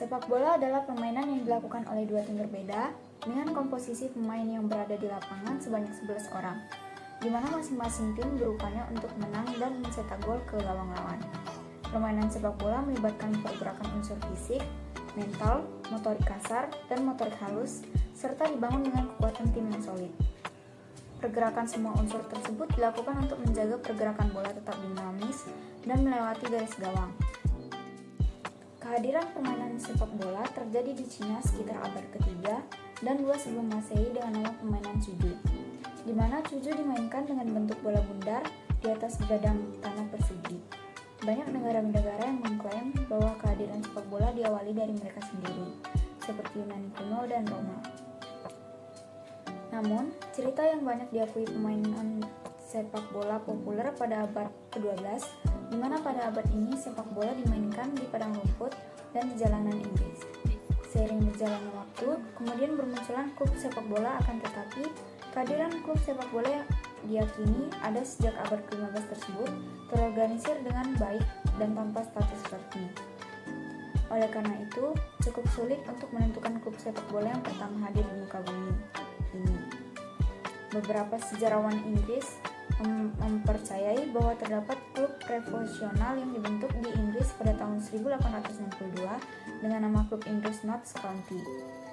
Sepak bola adalah permainan yang dilakukan oleh dua tim berbeda dengan komposisi pemain yang berada di lapangan sebanyak 11 orang, di mana masing-masing tim berupaya untuk menang dan mencetak gol ke gawang lawan. Permainan sepak bola melibatkan pergerakan unsur fisik, mental, motorik kasar, dan motorik halus, serta dibangun dengan kekuatan tim yang solid. Pergerakan semua unsur tersebut dilakukan untuk menjaga pergerakan bola tetap dinamis dan melewati garis gawang. Kehadiran permainan sepak bola terjadi di Cina sekitar abad ketiga dan 2 sebelum Masehi dengan nama permainan cuju, di mana cuju dimainkan dengan bentuk bola bundar di atas badang tanah persegi. Banyak negara-negara yang mengklaim bahwa kehadiran sepak bola diawali dari mereka sendiri, seperti Yunani kuno dan Roma. Namun, cerita yang banyak diakui permainan sepak bola populer pada abad ke-12, di mana pada abad ini sepak bola dimainkan di padang rumput dan di jalanan Inggris. Seiring berjalannya waktu, kemudian bermunculan klub sepak bola, akan tetapi kehadiran klub sepak bola yang diyakini ada sejak abad ke-15 tersebut terorganisir dengan baik dan tanpa status resmi. Oleh karena itu, cukup sulit untuk menentukan klub sepak bola yang pertama hadir di muka bumi ini. Beberapa sejarawan Inggris mempercayai bahwa terdapat klub profesional yang dibentuk di Inggris pada tahun 1862 dengan nama klub Inggris Notts County.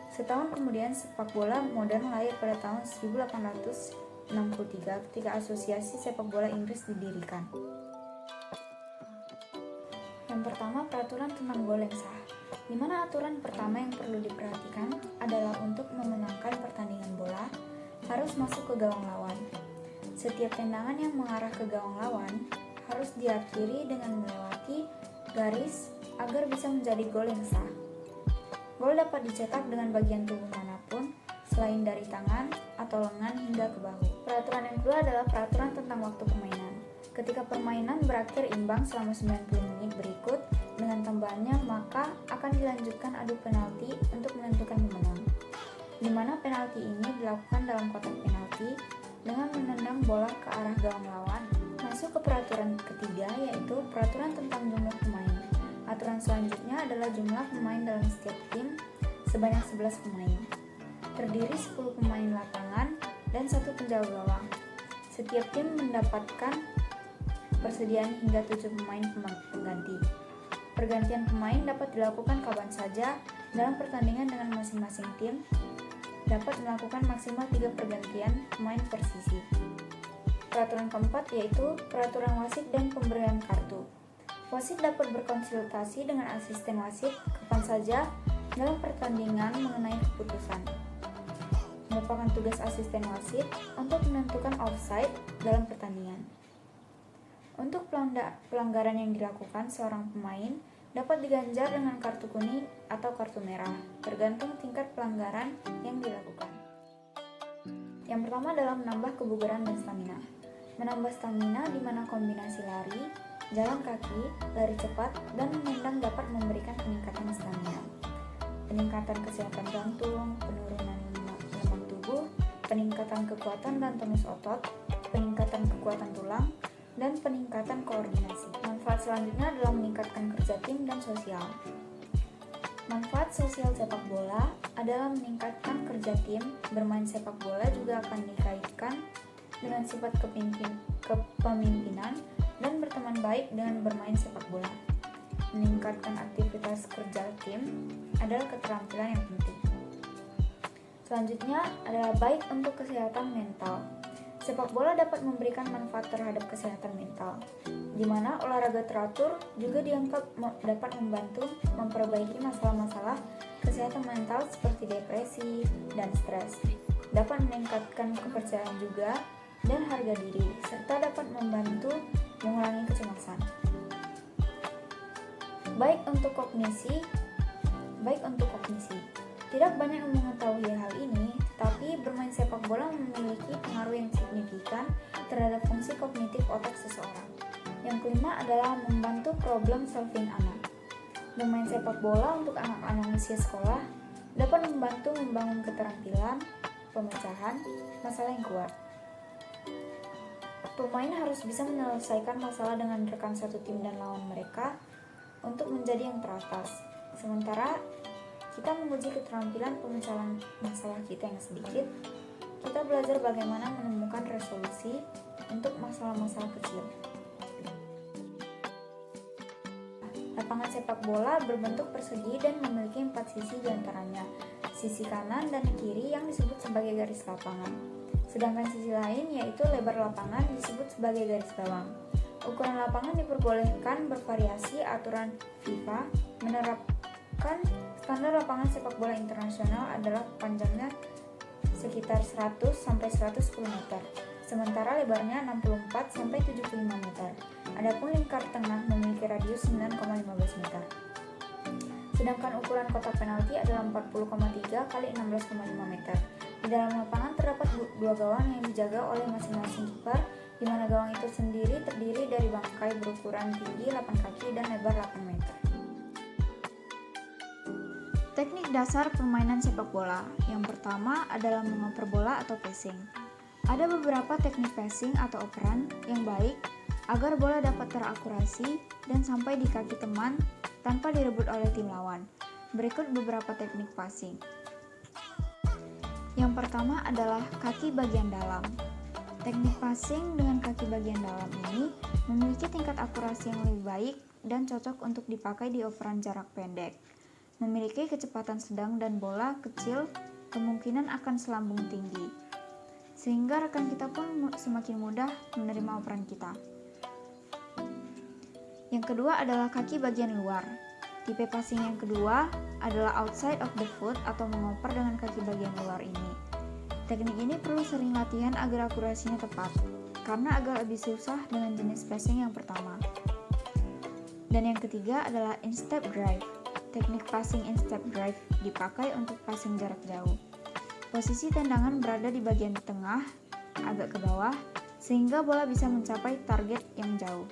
Setahun kemudian, sepak bola modern lahir pada tahun 1863 ketika Asosiasi Sepak Bola Inggris didirikan. Yang pertama, peraturan tentang gol yang sah, di mana aturan pertama yang perlu diperhatikan adalah untuk memenangkan pertandingan bola harus masuk ke gawang lawan. Setiap tendangan yang mengarah ke gawang lawan harus diakhiri dengan melewati garis agar bisa menjadi gol yang sah. Gol dapat dicetak dengan bagian tubuh manapun selain dari tangan atau lengan hingga ke bahu. Peraturan yang kedua adalah peraturan tentang waktu permainan. Ketika permainan berakhir imbang selama 90 menit berikut dengan tambahannya, maka akan dilanjutkan adu penalti untuk menentukan pemenang, di mana penalti ini dilakukan dalam kotak penalti dengan menendang bola ke arah gawang lawan. Masuk ke peraturan ketiga, yaitu peraturan tentang jumlah pemain. Aturan selanjutnya adalah jumlah pemain dalam setiap tim sebanyak 11 pemain, terdiri 10 pemain lapangan dan 1 penjaga gawang. Setiap tim mendapatkan persediaan hingga 7 pemain pengganti. Pergantian pemain dapat dilakukan kapan saja dalam pertandingan dengan masing-masing tim dapat melakukan maksimal 3 pergantian pemain per sisi. Peraturan keempat yaitu peraturan wasit dan pemberian kartu. Wasit dapat berkonsultasi dengan asisten wasit kapan saja dalam pertandingan mengenai keputusan. Merupakan tugas asisten wasit untuk menentukan offside dalam pertandingan. Untuk pelanggaran yang dilakukan seorang pemain dapat diganjar dengan kartu kuning atau kartu merah, tergantung tingkat pelanggaran yang dilakukan. Yang pertama adalah menambah kebugaran dan stamina. Menambah stamina di mana kombinasi lari, jalan kaki, lari cepat, dan menendang dapat memberikan peningkatan stamina. Peningkatan kesehatan jantung, penurunan lemak tubuh, peningkatan kekuatan dan tonus otot, peningkatan kekuatan tulang, dan peningkatan koordinasi. Manfaat selanjutnya adalah meningkatkan kerja tim dan sosial. Manfaat sosial sepak bola adalah meningkatkan kerja tim. Bermain sepak bola juga akan dikaitkan dengan sifat kepemimpinan dan berteman baik dengan bermain sepak bola. Meningkatkan aktivitas kerja tim adalah keterampilan yang penting. Selanjutnya adalah baik untuk kesehatan mental. Sepak bola dapat memberikan manfaat terhadap kesehatan mental, di mana olahraga teratur juga dianggap dapat membantu memperbaiki masalah-masalah kesehatan mental seperti depresi dan stres. Dapat meningkatkan kepercayaan juga dan harga diri, serta dapat membantu mengurangi kecemasan. Baik untuk kognisi. Tidak banyak yang mengetahui hal ini, tetapi bermain sepak bola memiliki pengaruh yang signifikan terhadap fungsi kognitif otak seseorang. Yang kelima adalah membantu problem solving anak. Bermain sepak bola untuk anak-anak usia sekolah dapat membantu membangun keterampilan pemecahan masalah yang kuat. Pemain harus bisa menyelesaikan masalah dengan rekan satu tim dan lawan mereka untuk menjadi yang teratas. Sementara kita menguji keterampilan pemecahan masalah kita yang sedikit. Kita belajar bagaimana menemukan resolusi untuk masalah-masalah kecil. Lapangan sepak bola berbentuk persegi dan memiliki 4 sisi diantaranya, sisi kanan dan kiri yang disebut sebagai garis lapangan. Sedangkan sisi lain yaitu lebar lapangan disebut sebagai garis gawang. Ukuran lapangan diperbolehkan bervariasi. Aturan FIFA menerapkan standar lapangan sepak bola internasional adalah panjangnya sekitar 100-110 meter. Sementara lebarnya 64-75 meter. Adapun lingkar tengah memiliki radius 9,15 meter. Sedangkan ukuran kotak penalti adalah 40,3 x 16,5 meter. Di dalam lapangan terdapat 2 gawang yang dijaga oleh masing-masing kiper, di mana gawang itu sendiri terdiri dari bangkai berukuran tinggi 8 kaki dan lebar 8 meter. Teknik dasar permainan sepak bola. Yang pertama adalah mengoper bola atau passing. Ada beberapa teknik passing atau operan yang baik agar bola dapat terakurasi dan sampai di kaki teman tanpa direbut oleh tim lawan. Berikut beberapa teknik passing. Yang pertama adalah kaki bagian dalam. Teknik passing dengan kaki bagian dalam ini memiliki tingkat akurasi yang lebih baik dan cocok untuk dipakai di operan jarak pendek. Memiliki kecepatan sedang dan bola kecil kemungkinan akan selambung tinggi, sehingga rekan kita pun semakin mudah menerima operan kita. Yang kedua adalah kaki bagian luar. Tipe passing yang kedua adalah outside of the foot atau mengoper dengan kaki bagian luar ini. Teknik ini perlu sering latihan agar akurasinya tepat, karena agak lebih susah dengan jenis passing yang pertama. Dan yang ketiga adalah in-step drive. Teknik passing in-step drive dipakai untuk passing jarak jauh. Posisi tendangan berada di bagian tengah, agak ke bawah, sehingga bola bisa mencapai target yang jauh.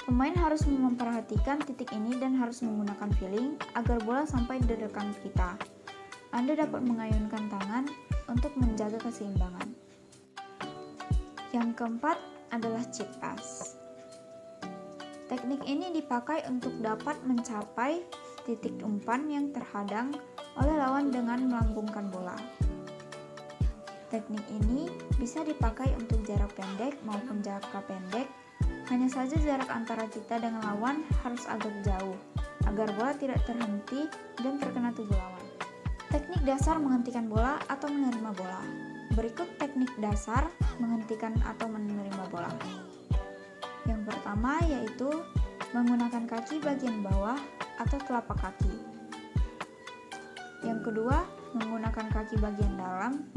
Pemain harus memperhatikan titik ini dan harus menggunakan feeling agar bola sampai di rekan kita. Anda dapat mengayunkan tangan untuk menjaga keseimbangan. Yang keempat adalah chip pass. Teknik ini dipakai untuk dapat mencapai titik umpan yang terhadang oleh lawan dengan melambungkan bola. Teknik ini bisa dipakai untuk jarak pendek maupun jangka pendek. Hanya saja jarak antara kita dengan lawan harus agak jauh, agar bola tidak terhenti dan terkena tubuh lawan. Teknik dasar menghentikan bola atau menerima bola. Berikut teknik dasar menghentikan atau menerima bola. Yang pertama yaitu menggunakan kaki bagian bawah atau telapak kaki. Yang kedua, menggunakan kaki bagian dalam.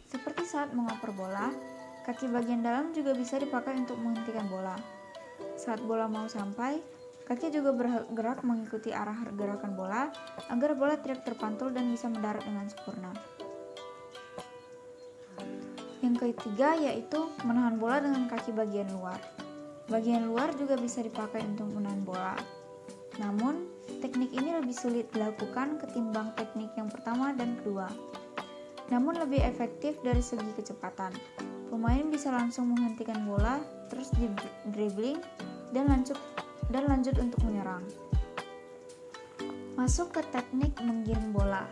Seperti saat mengoper bola, kaki bagian dalam juga bisa dipakai untuk menghentikan bola. Saat bola mau sampai, kaki juga bergerak mengikuti arah gerakan bola agar bola tidak terpantul dan bisa mendarat dengan sempurna. Yang ketiga yaitu menahan bola dengan kaki bagian luar. Bagian luar juga bisa dipakai untuk menahan bola. Namun, teknik ini lebih sulit dilakukan ketimbang teknik yang pertama dan kedua. Namun lebih efektif dari segi kecepatan. Pemain bisa langsung menghentikan bola, terus di dribbling, dan lanjut untuk menyerang. Masuk ke teknik menggiring bola.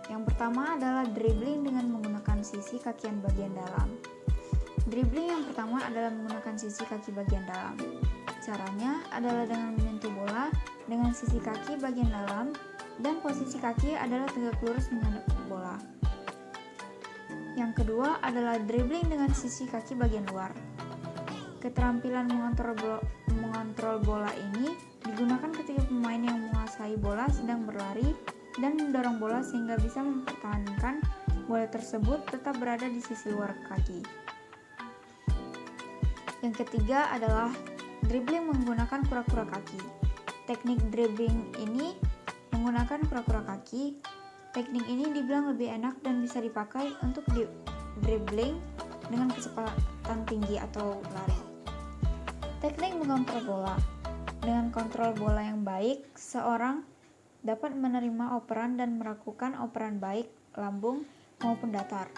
Yang pertama adalah dribbling dengan menggunakan sisi kaki bagian dalam. Dribbling yang pertama adalah menggunakan sisi kaki bagian dalam. Caranya adalah dengan menyentuh bola dengan sisi kaki bagian dalam dan posisi kaki adalah tegak lurus menghadap bola. Yang kedua adalah dribbling dengan sisi kaki bagian luar. Keterampilan mengontrol bola ini digunakan ketika pemain yang menguasai bola sedang berlari dan mendorong bola sehingga bisa mempertahankan bola tersebut tetap berada di sisi luar kaki. Yang ketiga adalah dribbling menggunakan kura-kura kaki. Teknik dribbling ini menggunakan kura-kura kaki. Teknik ini dibilang lebih enak dan bisa dipakai untuk dribbling dengan kecepatan tinggi atau lari. Teknik mengontrol bola. Dengan kontrol bola yang baik, seorang dapat menerima operan dan melakukan operan baik lambung maupun datar.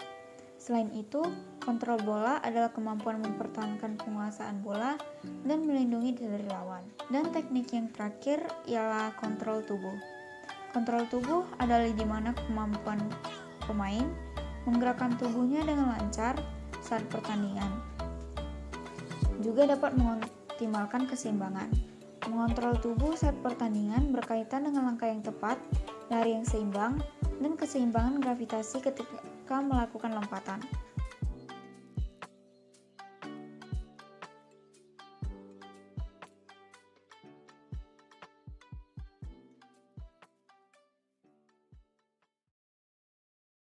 Selain itu, kontrol bola adalah kemampuan mempertahankan penguasaan bola dan melindungi dari lawan. Dan teknik yang terakhir ialah kontrol tubuh. Kontrol tubuh adalah di mana kemampuan pemain menggerakkan tubuhnya dengan lancar saat pertandingan. Juga dapat mengoptimalkan keseimbangan. Mengontrol tubuh saat pertandingan berkaitan dengan langkah yang tepat, lari yang seimbang, dan keseimbangan gravitasi ketika melakukan lompatan.